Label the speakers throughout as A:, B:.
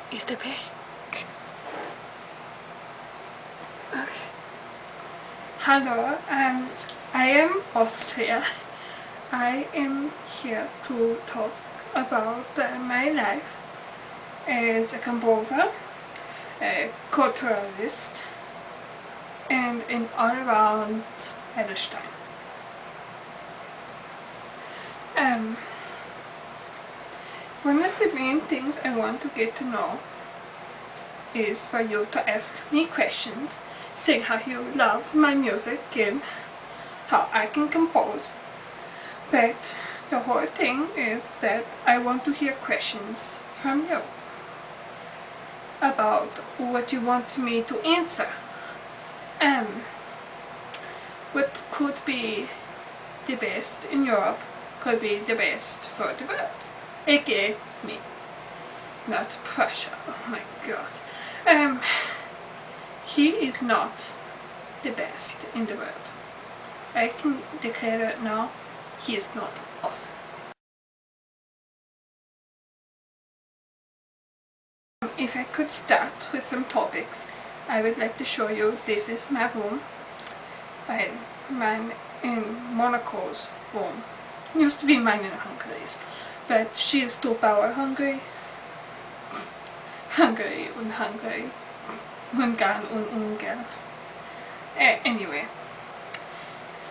A: Is the bag? Okay. Hello, I am Austria. I am here to talk about my life as a composer, a culturalist, and an all-around Palestine. One of the main things I want to get to know is for you to ask me questions, saying how you love my music and how I can compose. But the whole thing is that I want to hear questions from you about what you want me to answer. What could be the best in Europe could be the best for the world, aka me, not Prussia. Oh my god. He is not the best in the world. I can declare that now. He is not awesome. If I could start with some topics, I would like to show you this is my room. Mine in Monaco's room. Used to be mine in Hungary's, but she is too power hungry. Hungary und Hungary. Ungarn und Ungarn. Anyway,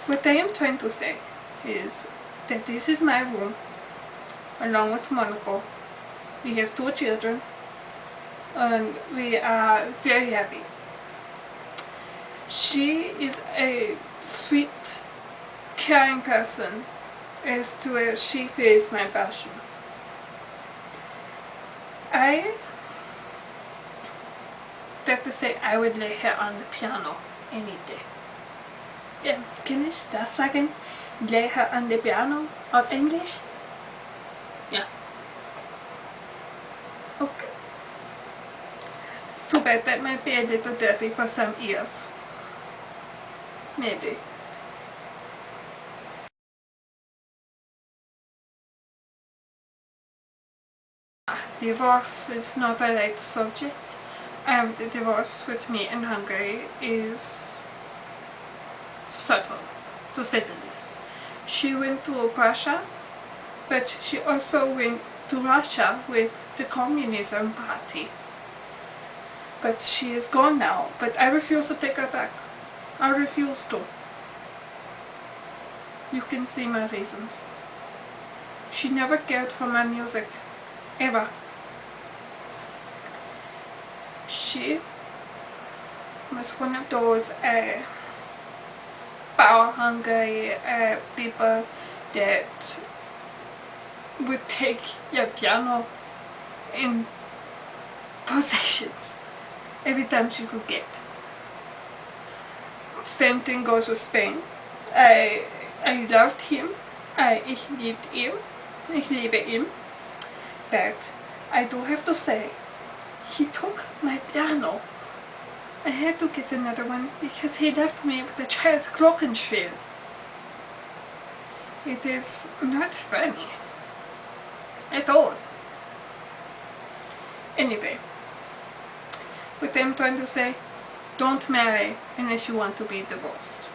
A: what I am trying to say is that this is my room, along with Monaco. We have 2 children, and we are very happy. She is a sweet, caring person, as to where she feels my passion. I have to say I would lay her on the piano any day. Ja, kann ich das sagen? Lay her on the piano auf Englisch? Ja. Okay. Too bad that might be a little dirty for some ears. Maybe. Divorce is not a light subject. The divorce with me in Hungary is subtle, to say the least. She went to Prussia, but she also went to Russia with the Communism Party. But she is gone now, but I refuse to take her back. I refuse to. You can see my reasons. She never cared for my music, ever. She was one of those power-hungry people that would take your piano in possessions every time she could get. Same thing goes with Spain. I loved him. Ich liebte ihn. Ich liebe ihn. But I do have to say, he took my piano. I had to get another one because he left me with a child glockenspiel. It is not funny at all. Anyway, what I'm trying to say, don't marry unless you want to be divorced.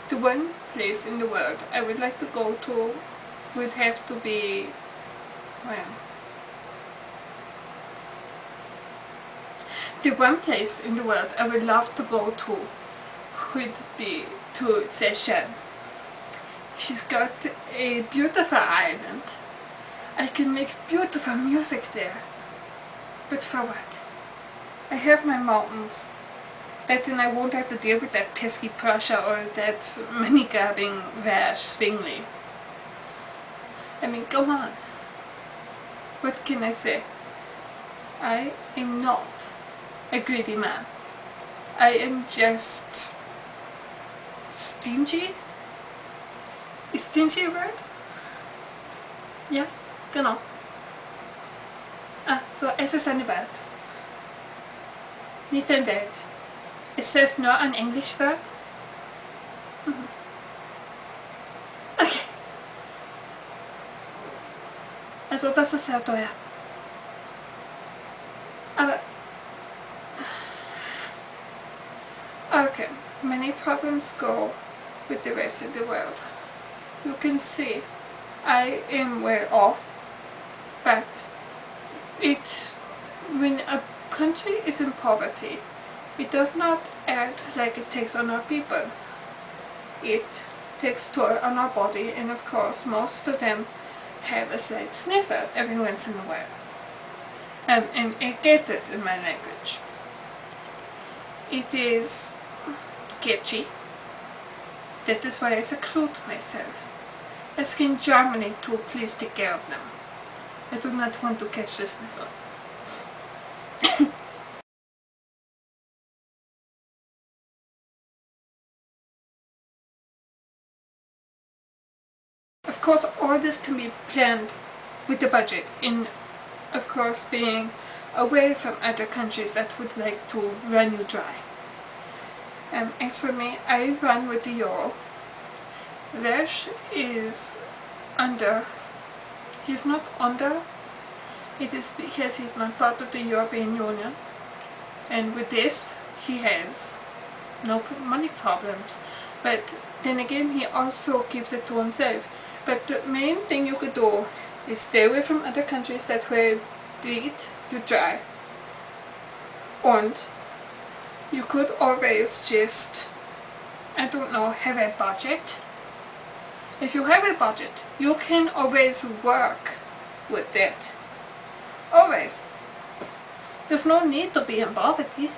A: The one place in the world I would like to go to would have to be, well, the one place in the world I would love to go to would be to Seychelles. She's got a beautiful island. I can make beautiful music there. But for what? I have my mountains. But then I won't have to deal with that pesky Prussia or that money-grabbing Vash Zwingli. I mean, come on. What can I say? I am not a greedy man. I am just stingy. Is stingy a word? Ja, genau. So es ist eine Welt. Nicht ein Welt. Ist es nur ein Englischwort? Also das ist sehr teuer. Aber okay, many problems go with the rest of the world. You can see I am well off, but when a country is in poverty, it does not act like it takes on our people. It takes toll on our body, and of course most of them have a slight sniffer every once in a while. And I get it in my language. It is sketchy. That is why I seclude myself. Asking Germany to please take care of them. I do not want to catch the sniffer. Of course, all this can be planned with the budget, in of course being away from other countries that would like to run you dry. As for me, I run with the euro. Lesh is under. He's not under. It is because he's not part of the European Union, and with this he has no money problems. But then again, he also keeps it to himself. But the main thing you could do is stay away from other countries that will bleed you dry. And you could always just, I don't know, have a budget. If you have a budget, you can always work with it. Always. There's no need to be in poverty.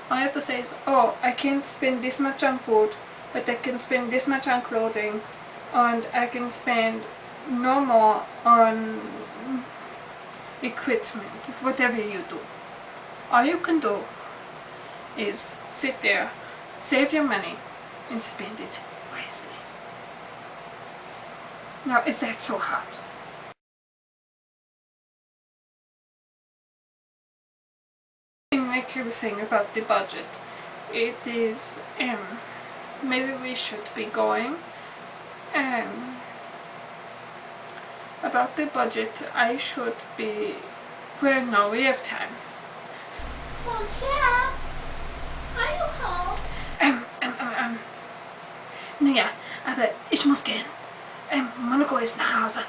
A: All you have to say is, oh, I can't spend this much on food, but I can spend this much on clothing, and I can spend no more on equipment, whatever you do. All you can do is sit there, save your money, and spend it wisely. Now, is that so hard? Like you were saying about the budget, it is, maybe we should be going, about the budget, I should be, well, no, we have time.
B: Well, Jack, are you home?
A: Naja, aber ich muss gehen. Monaco ist nach Hause.